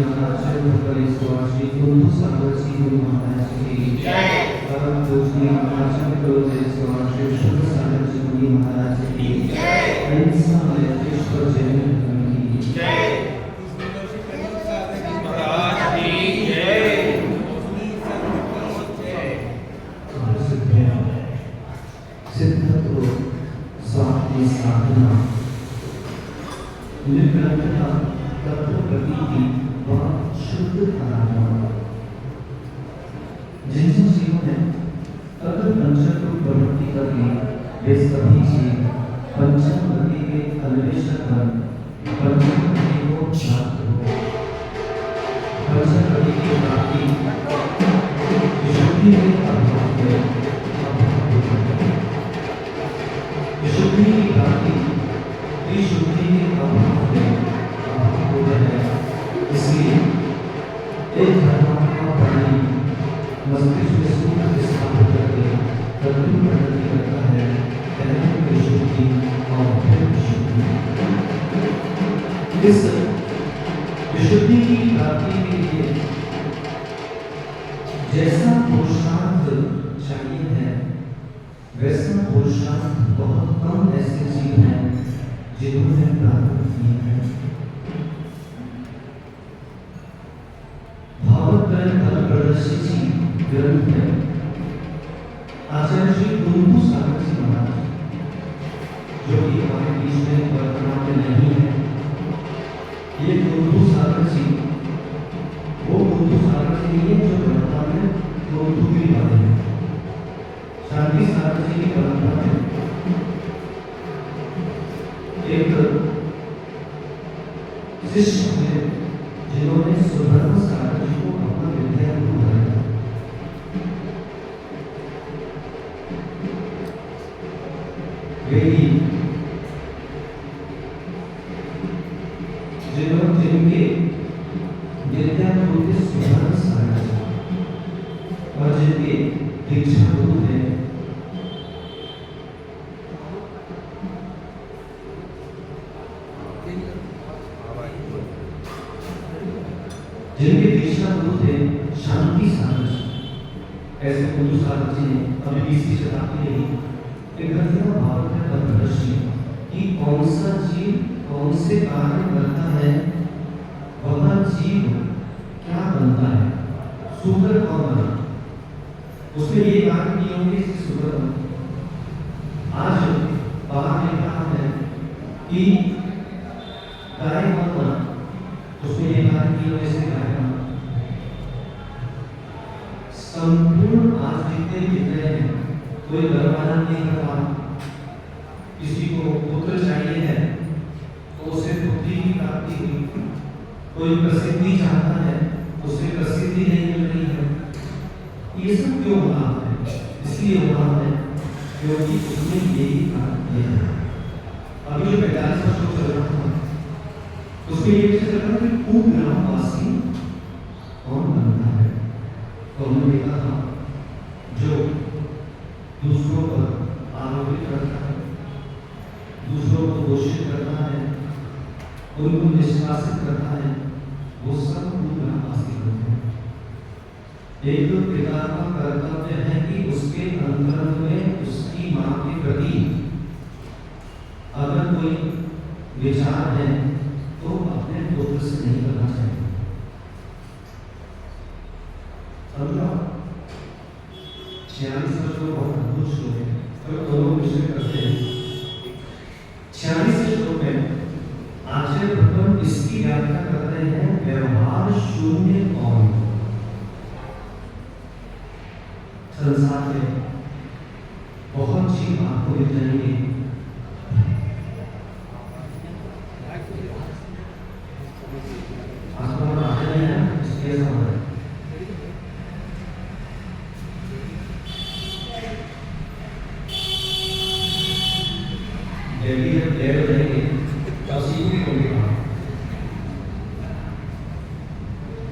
महाराज भगवती श्री कुंभ सागर श्री गुरु महाराज की जय। परम पूजनीय महाराज गुरुदेव श्री शुभ सागर जी मुनि महाराज की जय। इंसान ईश्वर जय की जय। महाराज की जय। सिद्धत्व स्वामी साधना निर्ग्रंथता तत्व प्रतीति व शुद्ध आराधना जिन जीवों ने अगर पंचम को प्रवृत्ति करके वे सभी जीव पंचम गति के अन्वेषक बन पंचम गति को प्राप्त हो। पंचम गति की प्राप्ति विशुद्धि के अभाव में विशुद्धि की प्राप्ति विशुद्धि के अभाव में हो है। इसलिए एक धर्मात्मा प्राणी मस्तिष्क में सूत्र स्थापित करके प्रति प्रगति करता है। पहले विशुद्धि और फिर विशुद्धि। इस विशुद्धि की प्राप्ति के लिए जैसा पुरुषार्थ चाहिए है वैसा पुरुषार्थ बहुत कम ऐसे जीव हैं जिन्होंने प्राप्त किए हैं। भावत्रय फल प्रदर्शित ग्रंथ में आचार्य श्री कुंभ सागर जी महाराज जो कि हमारे बीच में वर्तमान में नहीं है, ये कुंभ सागर जी वो कुंभ सागर जी नहीं है जो वर्तमान में कुंभ भी वाले हैं। शांति सागर जी की परंपरा में एक शिष्य हुए जिन्होंने सुधर्म सागर जी को अपना विद्या गुरु बनाया। वे ही जिनके विद्या गुरु थे सुधर्म सागर जी और जिनके दीक्षा गुरु थे जिनके दीक्षा गुरु थे शांति सागर जी। ऐसे कुंभ सागर जी ने अभी 20वीं शताब्दी में एक घटना भारत में प्रदर्शी कि कौन सा जीव कौन से कार्य करता है वह जीव क्या बनता है, सुगर कौन बना। उसमें ये कार्य किए होंगे सुगर बना। आज बाहर में कहा है कि गाय कौन बना, उसमें ये कार्य किए होंगे से गाय बना। संपूर्ण आज जितने विषय हैं कोई गर्भाधान नहीं कर पा, किसी को पुत्र चाहिए है तो उसे पुत्री की प्राप्ति हुई, कोई प्रसिद्धि चाहता है उसे प्रसिद्धि नहीं मिल रही है। ये सब क्यों हो रहा है? इसलिए हो रहा है क्योंकि उसने यही कार्य किया है। अभी जो 45 वर्ष चल रहा था उसके लिए चल रहा है कि कुग्रामवासी कौन बनता है। तो उन्होंने कहा जो दूसरों पर आरोपित करता है, दूसरों को दोषित करता है, उनको निष्कासित करता है, वो सब कुग्रामवासी होते हैं। एक पिता का कर्तव्य है कि उसके अंतरंग में उसकी मां के प्रति अगर कोई विचार है तो अपने पुत्र से नहीं करना चाहिए। समझो 46 वर्ष में बहुत अद्भुत श्लोक है और दोनों विषय करते हैं। 46 श्लोक में आचार्य भगवान इसकी व्याख्या कर रहे हैं व्यवहार शून्य कौन। संसार में बहुत जीव आपको मिल जाएंगे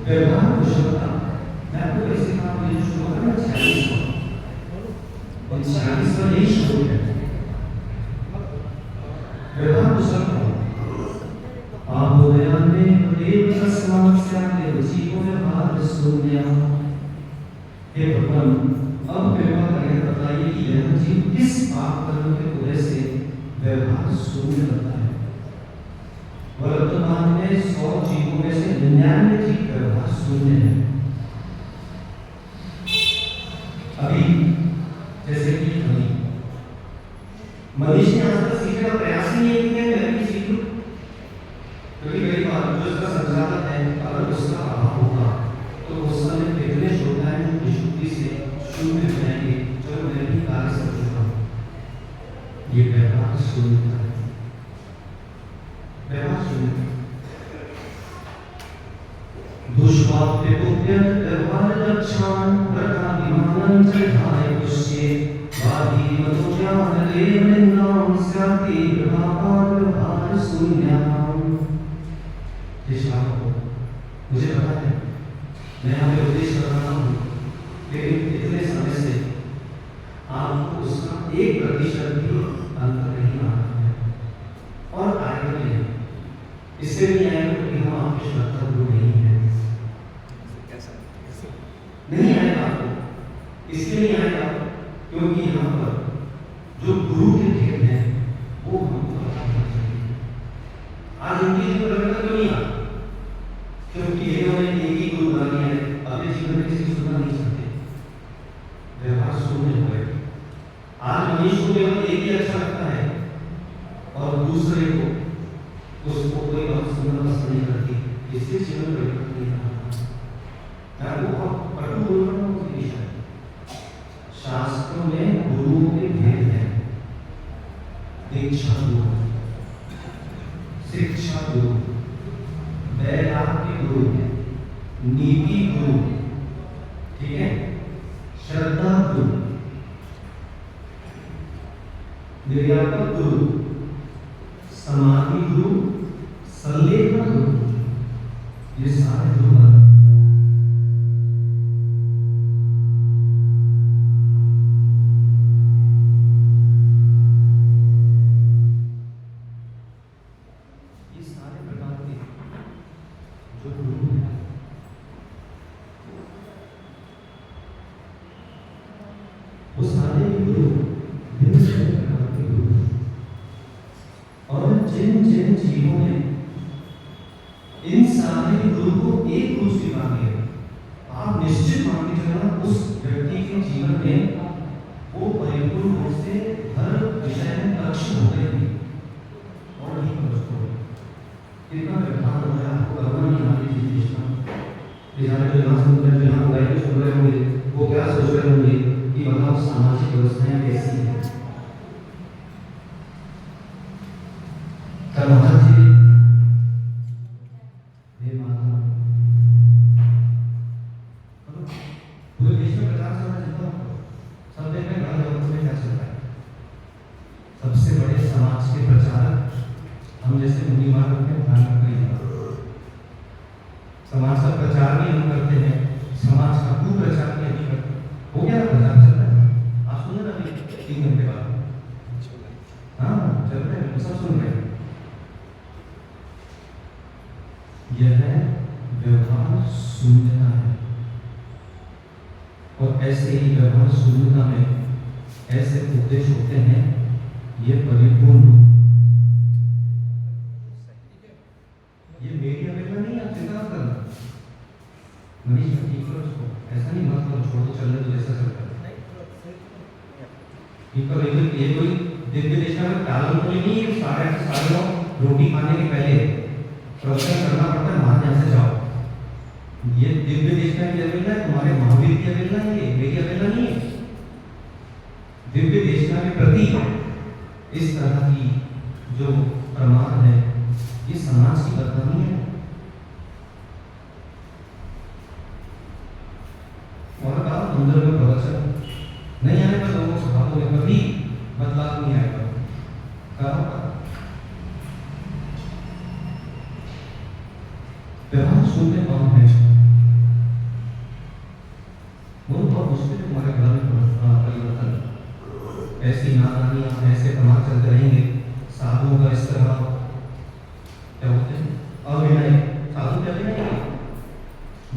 व्यवहार कुशलता। मैं आपको ऐसे काम में शुरू करूँगा 46वां यही श्लोक है। व्यवहार कुशलता आहोदयाने देव तस्मात् स्यादेव शून्य। हे भगवान, अब कृपा करके बताइए कि यह जीव किस पाप कर्म के वजह से व्यवहार शून्य रहता है। वर्तमान में 100 जीवों में से 99 जीव व्यवहार शून्य है। अभी जैसे कि मनीष ने आज तक सीखने का प्रयास ही नहीं किया मैं भी सीखूं, क्योंकि कई बार जो इसका संचालक है अगर उसका अभाव होगा तो उस समय कितने श्रोताएं विशुद्धि से शून्य हो जाएंगे, जो मैं भी कार्य कर चुका हूँ। ये व्यवहार शून्यता है, व्यवहार शून्य। दुष्वाप्य पुण्य व्यवहार लक्षण प्रकाभिमानं चढ़ाए पुष्ये वादी मधुज्ञान लेवनाम स्याति व्यवहार व्यवहार शून्याम। मुझे पता है मैं यहाँ पे उपदेश कर रहा हूँ, लेकिन इतने समय से आपको उसका 1% भी अंतर नहीं आ रहा है और आएगा नहीं। इससे नहीं आएगा क्योंकि हम आपके श्रद्धा गुरु नहीं है, नहीं आएगा आपको। इसलिए नहीं आएगा क्योंकि यहाँ पर जो गुरु के भेद हैं वो हमको बताना चाहिए। आज उनकी जीवन रखना क्यों नहीं आता? क्योंकि इन्होंने एक ही गुरु बना लिया है, अपने जीवन में किसी को सुनना नहीं चाहते, व्यवहार शून्य हो गए। आज मनीष को केवल एक ही अच्छा लगता है और दूसरे को उसको कोई बात सुनना पसंद नहीं करती, इससे जीवन परिवर्तन नहीं रहा। मैं आपको बहुत पटु बोल रहा हूँ उसी विषय। शास्त्रों में गुरुओं के भेद हैं। दीक्षा गुरु, शिक्षा गुरु, वैराग्य गुरु, नीति गुरु, ठीक है, श्रद्धा गुरु, निर्यापक गुरु, समाधि गुरु, संलेखन गुरु, ये सारे गुरु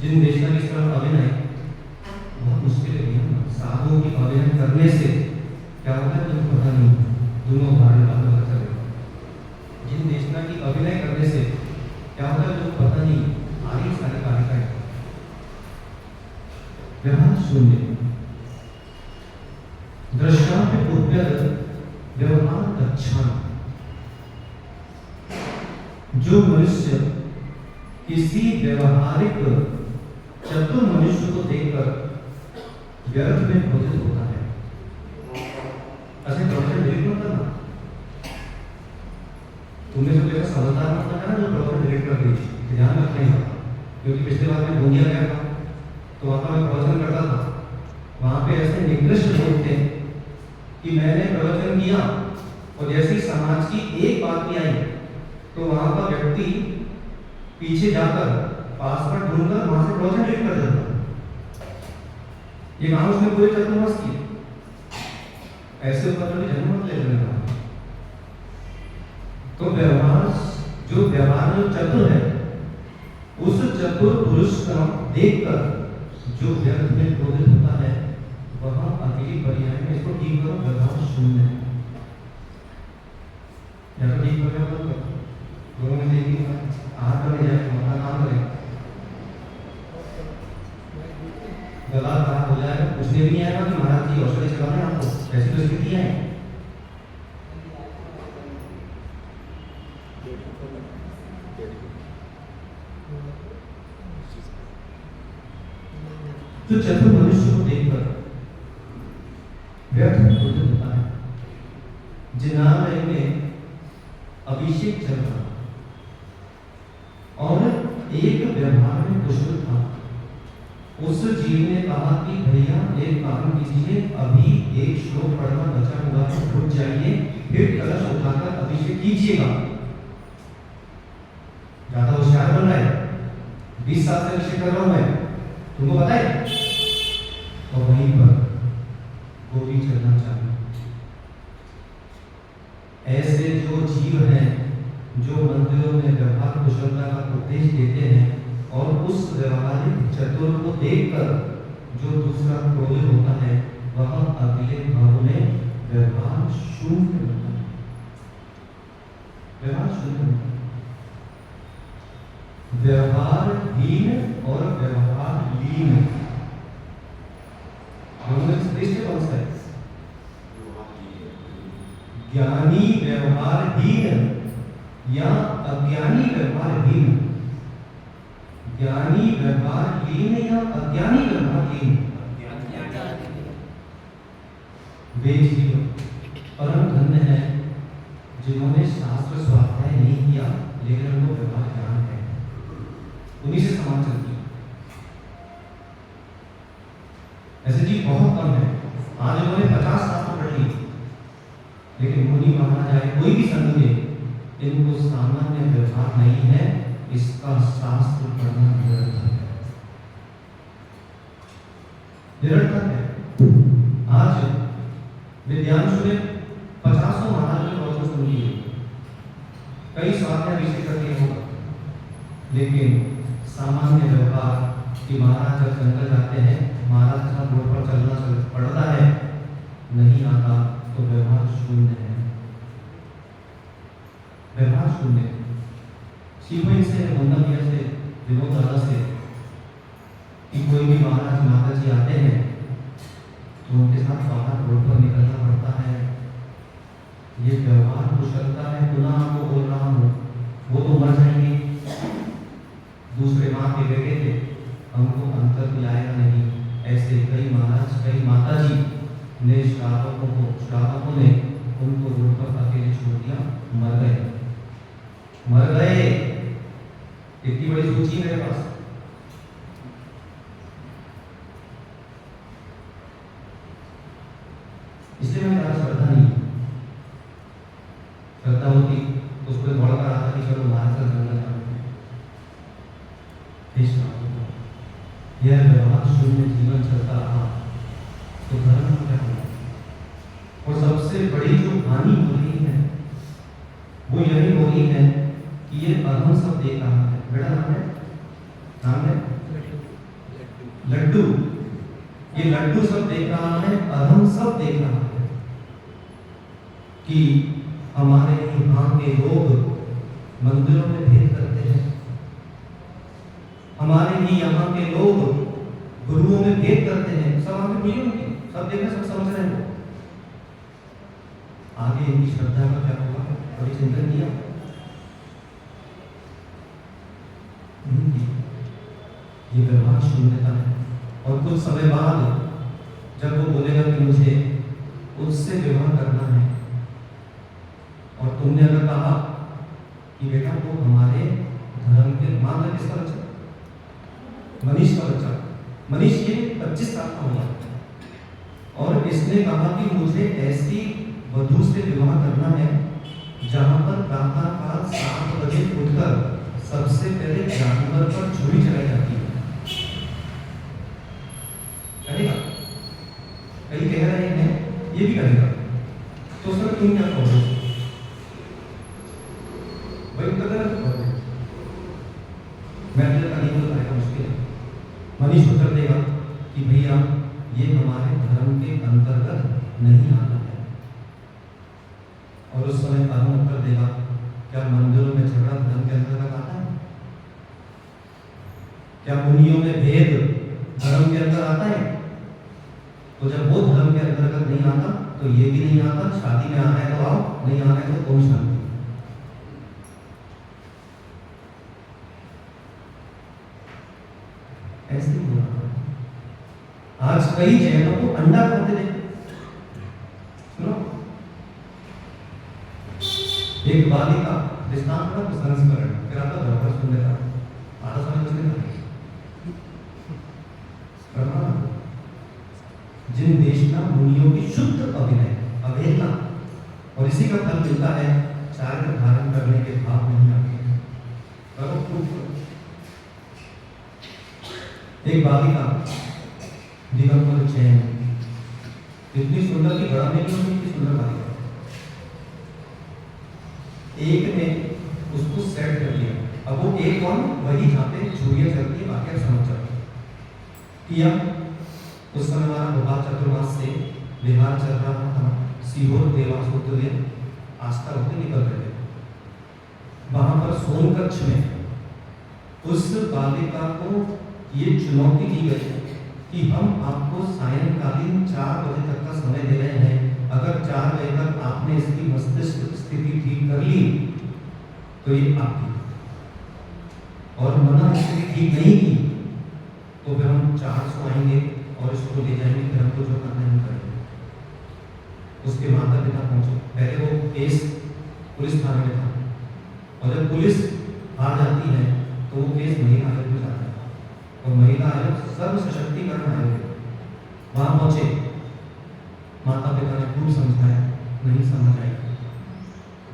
जिन देशना की इस तरह अभिनय बहुत मुश्किल है। साधुओं की अभिनय करने से क्या होता है तुमको पता नहीं, दोनों भारी बातों का चलेगा। जिन देशना की अभिनय करने से क्या होता है तुमको पता नहीं, आगे सारे कार्य का व्यवहार शून्य, दृष्टांत व्यवहार दक्षण। जो मनुष्य किसी व्यवहारिक चतुर मनुष्य को देखकर व्यर्थ में क्रोधित होता है, ऐसे प्रवचन डिलीट मत करना। तुमने जो देखा समझदार मत करना जो प्रवचन डिलीट कर दी, ध्यान रखना ही होगा। क्योंकि पिछले बार में गोंदिया गया था तो वहां पर मैं प्रवचन करता था, वहां पे ऐसे निकृष्ट लोग थे कि मैंने प्रवचन किया और जैसे समाज की एक बात भी आई तो वहां का व्यक्ति पीछे जाकर पासवर्ड ढूंढकर वहां से प्रवचन डिलीट कर देता। ये काम उसने पूरे चतुर्मास किए। ऐसे ऊपर भी जन्म मत ले लेना। तो व्यवहार, जो व्यवहार में चतुर है, उस चतुर पुरुष का देखकर जो व्यर्थ में क्रोधित होता है वह अगली पर्याय में इसको ठीक करो, व्यवहार शून्य है। या तो ठीक हो जाए लोगों में देखिए आहार करने जाए हमारा काम करें, गला खराब हो जाएगा, कुछ भी नहीं आएगा कि महाराज जी औषधि चला रहे हैं आपको, ऐसी तो स्थिति है। तो चतुर मनुष्य को देखकर व्यर्थ में क्रोधित होता है। जिनालय में अभिषेक चल रहा और एक व्यवहार में कुशल था। उस जीव ने कहा कि भैया एक काम कीजिए, अभी एक श्लोक पढ़ना बचा हुआ है, रुक जाइए, फिर कलश उठाकर अभिषेक कीजिएगा। ज्यादा होशियार बन रहा है, 20 साल से अभिषेक कर रहा हूं मैं, तुमको पता है। और वहीं पर गोली चलना चाहिए। ऐसे जो जीव हैं जो मंदिरों में व्यवहार कुशलता का उपदेश देते हैं और उस व्यवहारिक चतुर को देखकर जो दूसरा क्रोधित होता है वह अगले भाव में व्यवहार शून्य होता है। व्यवहार शून्य होता है। व्यवहारहीन और व्यवहारलीन कौन सा है? ज्ञानी व्यवहारहीन या अज्ञानी व्यवहारहीन, ज्ञानी व्यवहारहीन या अज्ञानी व्यवहारहीन। वे जीव परम धन्य है जिन्होंने शास्त्र स्वाध्याय नहीं किया लेकिन उनको व्यवहार ज्ञान है, उन्हीं से समाज चलती है। ऐसे जीव बहुत कम है। आज उन्होंने 50 शास्त्र पढ़ ली लेकिन मुनि महाराज आए, कोई भी संत ने, इनको सामान्य व्यवहार नहीं है, इसका शास्त्र पढ़ना निरर्थक है, निरर्थक है। आज विद्यांशु ने 50 महाराज के प्रवचन सुन लिए, कई स्वाध्याय विषय करके होगा, लेकिन सामान्य व्यवहार कि महाराज जब जंगल जाते हैं, महाराज के साथ रोड पर चलना पड़ता है, नहीं आता तो व्यवहार शून्य है, व्यवहार शून्य। सीखो इनसे, वंदन से, विनोद दादा से कि कोई भी महाराज माता जी आते हैं तो उनके साथ बाहर रोड पर निकलना पड़ता है। ये व्यवहार कुशलता है। पुनः आपको बोल रहा हूँ, वो तो मर जाएंगे, दूसरे माँ के बेटे थे, हमको अंतर भी आएगा नहीं। ऐसे कई महाराज, कई माता जी ने श्रावकों ने उनको रोड पर अकेले छोड़ दिया, मर गए, मर गए। इतनी बड़ी सूची मेरे पास। इसलिए मैं ज्यादा श्रद्धा नहीं, श्रद्धा होती तो उसको दौड़ कर आता कि चलो महाराज का जंगल जाओ। यह व्यवहार शून्य जीवन चलता रहा तो धर्म क्या होगा? और सबसे बड़ी जो हानि हो रही है वो यही हो रही है कि ये अधम सब देख रहा है। बेटा नाम है, नाम है लड्डू, ये लड्डू सब देख रहा है और हम सब देख रहा है कि हमारे यहाँ के लोग मंदिरों में भेद करते हैं, हमारे ही यहाँ के लोग गुरुओं में भेद करते हैं। सब आगे मिली उनकी, सब देख रहे, सब समझ रहे हैं। आगे इनकी श्रद्धा का क्या होगा, कभी चिंतन किया? ये व्यवहार शून्यता है। और कुछ समय बाद जब वो बोलेगा कि मुझे उससे विवाह करना है, और तुमने अगर कहा कि बेटा वो हमारे धर्म के, मान लो किसका बच्चा, मनीष का बच्चा, मनीष ये 25 साल का हुआ और इसने कहा कि मुझे ऐसी वधू से विवाह करना है जहां पर प्रातःकाल 7 बजे उठकर सबसे पहले जानवर पर छुरी चलाई जाती है। करेगा? कई कह रहे हैं ये भी करेगा, तो सर तुम क्या कहोगे? भाई कदर करोगे? मैं नहीं बताएगा, मुश्किल है। मनीष उत्तर देगा कि भैया ये हमारे धर्म के अंतर्गत नहीं आता है। और उस समय अरुण उत्तर देगा, क्या मंदिरों में झगड़ा धर्म के अंतर्गत आता है? क्या मुनियों में भेद धर्म के अंदर आता है? तो जब वो धर्म के अंतर्गत नहीं आता तो ये भी नहीं आता। शादी में आना है तो आओ, नहीं आना है तो कोई शांति। ऐसे ही हो रहा है। आज कई जैनों को अंडा खाते देखे, सुनो, एक बालिका दृष्टांत का संस्मरण, फिर आपका धर्म सुनने का आधा समय बचने का जिन देशना मुनियों की शुद्ध अभिनय अवहेलना, और इसी का फल मिलता है चारित्र धारण करने के भाव नहीं आते हैं। करो प्रूफ। एक बालिका दिगंबर जैन, इतनी सुंदर की बड़ा नहीं, इतनी सुंदर बालिका, एक ने उसको सेट कर लिया। अब वो एक कौन, वही जहाँ पे चूड़ियां चलती है, बाकी आप समझ जाओ किया। उस समय हमारा भोपाल चतुर्मास से बिहार चल रहा था, सीहोर देवास होते हुए आस्था होते निकल रहे थे। वहां पर सोनकच्छ में उस बालिका को ये चुनौती दी गई कि हम आपको सायंकालीन 4 बजे तक का समय दे रहे हैं, अगर 4 बजे तक आपने इसकी मस्तिष्क स्थिति ठीक कर ली तो ये आपकी, और मना स्थिति ठीक नहीं की तो फिर हम 400 आएंगे और इसको ले जाएंगे, फिर हमको जो करना है करेंगे। उसके माता पिता पहुंचे, पहले वो केस पुलिस थाने में था, और जब पुलिस आ जाती है तो वो केस महिला आयोग में जाता है, और महिला आयोग सर्व सशक्तिकरण आयोग वहां पहुंचे। माता पिता ने खूब समझाया, नहीं समझ आई।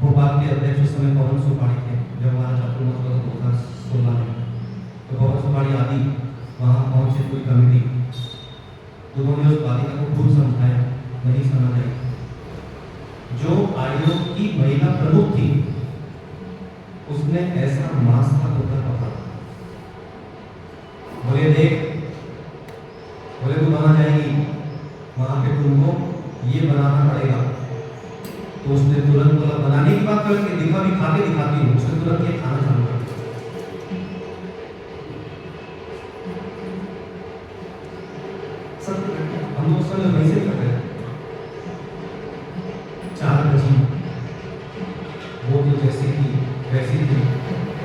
भोपाल के अध्यक्ष उस समय पवन सुपाड़ी थे, जब हमारा चतुर्मास हुआ 2016 में, तो पवन सुपाड़ी आदि वहां पहुंचे पूरी कमेटी, उन्होंने उस बालिका को खूब समझाया, नहीं समझ आई। जो आयोग की महिला प्रमुख थी उसने ऐसा मास्क होकर पकड़ा, बोले देख, बोले तू वहां जाएगी, वहां पे तुमको ये बनाना पड़ेगा। तो उसने तुरंत बोला, बनाने की बात करके दिखा भी, खा के दिखाती हूँ। उसने तुरंत ये खाना चालू कर दिया। हम लोग समय वैसे कर रहे हैं। 4 बजे वो तो जैसे कि वैसी थी,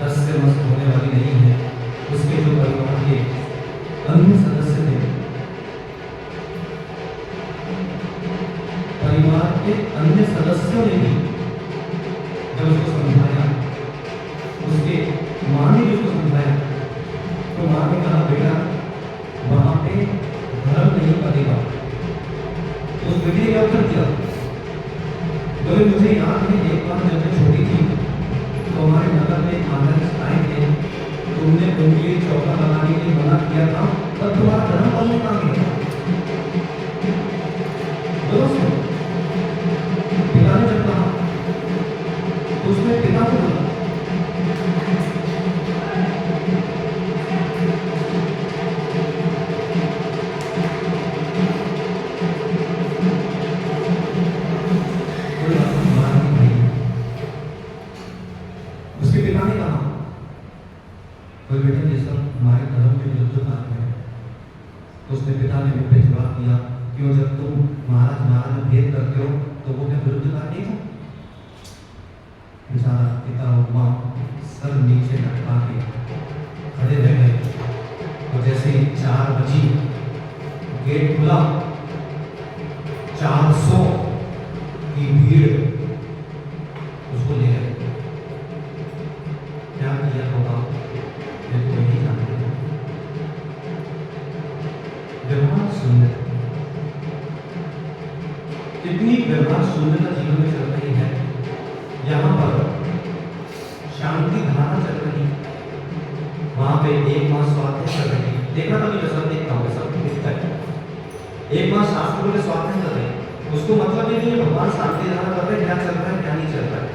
10 से मस्त होने वाली नहीं है। उसके जो परिवार के अन्य सदस्य थे, परिवार के अन्य सदस्यों ने भी जब उसको समझाया, उसके माँ ने भी उसको समझाया, तो माँ ने कहा बेटा वहां पे धर्म नहीं बनेगा। तो उस बेटे ने क्या उत्तर दिया, बोले मुझे याद है एक बार जब मैं छोटी थी तो हमारे नगर में महाराज आए थे, तुमने उनके लिए चौका लगाने के लिए मना किया था, तब तुम्हारा धर्म बदलने का गया। दोस्तों पिता ने जब कहा तो उसने पिता को बोला, तो उसने पिता ने मुझ पे जवाब दिया, क्यों जब तुम महाराज महाराज भेद करते हो तो वो क्या विरुद्ध नहीं था? बेचारा पिता और माँ सर नीचे लटका के खड़े रह गए। और जैसे 4 बजी गेट खुला, 400 की भीड़ उसको ले गए। क्या किया होगा ये तो नहीं जानते। व्यवहार शून्य, कितनी व्यवहार शून्यता जीवन में चल रही है। यहाँ पर शांति धारा चल रही, वहां पे एक माँ स्वाध्याय कर रही। देखा था मैं सब देखता हूँ, सब दिखता है। एक माँ शास्त्रों के स्वाध्याय कर रही, उसको मतलब ये नहीं है भगवान शांति धारा कर रहे, क्या चल रहा है क्या नहीं चल रहा है।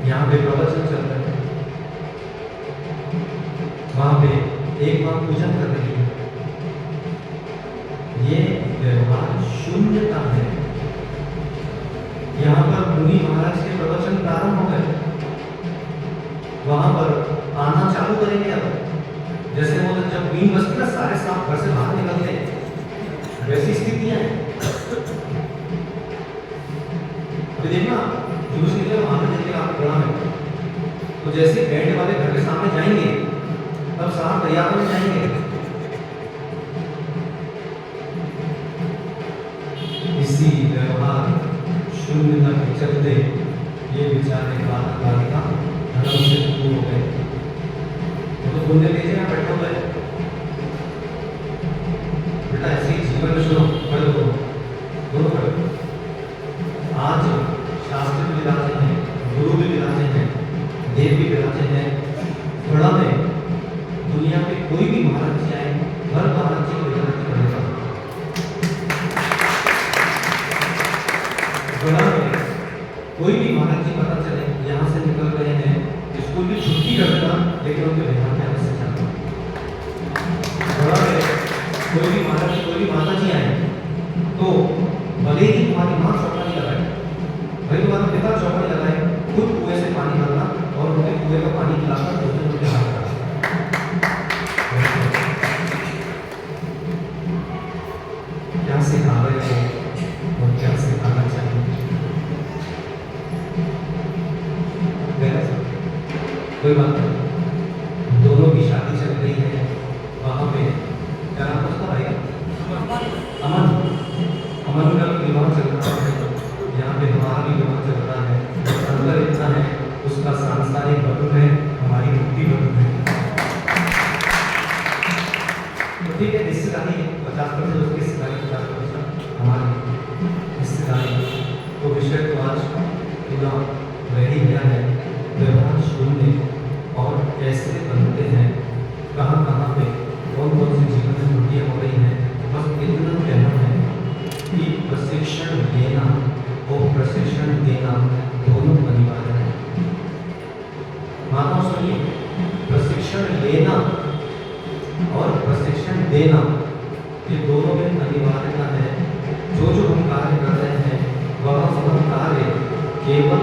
यहाँ पे प्रवचन चल रहा है, वहां पे एक माँ पूजन कर रही है। ये व्यवहार शून्यता है। यहाँ पर मुनि महाराज के प्रवचन प्रारंभ हो गए, वहां पर आना चालू करेंगे। अब जैसे वो जब 3 बजती ना, सारे सांप घर से बाहर निकलते हैं, वैसी स्थितियां हैं। अभी देखना जुलूस निकलेगा, वहां पर निकलेगा आपको बड़ा में, तो जैसे बैठने वाले घर के सामने जाएंगे तब सांप तैयार हो जाएंगे। इसी व्यवहार शून्यता के चलते ये बेचारे बालक बालिका धर्म से दूर हो गए। तो बोलने दीजिए, यहाँ बैठो गए बेटा, ऐसे ही जीवन में सुनो, खड़े हो, दोनों खड़े। आज शास्त्र भी विराजे हैं, गुरु भी विराजे हैं, देव भी विराजे हैं। बड़ा में दुनिया पे कोई भी महाराज जी आए, हर महाराज जी को विराजित करेगा। बड़ा में कोई भी महाराज जी पता चले यहाँ से निकल रहे हैं, स्कूल की छुट्टी करना, लेकिन उनके बिहार में अवश्य जाना। बड़ा में कोई भी महाराज जी, कोई भी माता जी आए तो भले ही तुम्हारी माँ चौका नहीं लगाए, भाई तुम्हारा पिता चौका नहीं लगाए, खुद कुएं से पानी भरना और उनके कुएं का पानी पिलाकर भोजन उनके हाथ रखना। क्या सिखा रहे हो और क्या सिखाना चाहिए? कोई बात नहीं, दोनों की शादी चल रही है। वहां पे क्या नाम उसका भाई? अमन। अमन का विवाह चल रहा है, यहाँ पे हमारा भी विवाह चल रहा है। अंदर इतना है, उसका सांसारिक बंधु है, हमारी मुक्ति बंधु है। तो ठीक है, हिस्सेदारी 50% उसकी हिस्सेदारी, 50% हमारी हिस्सेदारी। तो विषय तो आज पूरा रेडी गया है। व्यवहार शून्य और कैसे बनते हैं, कहाँ कहाँ पे कौन कौन सी जीवन में त्रुटियाँ हो रही हैं। बस इतना कहना है कि प्रशिक्षण लेना और प्रशिक्षण देना दोनों अनिवार्य है। मानो सुनिए, प्रशिक्षण लेना और प्रशिक्षण देना ये दोनों में अनिवार्यता है। जो जो हम कार्य कर रहे हैं वह कार्य केवल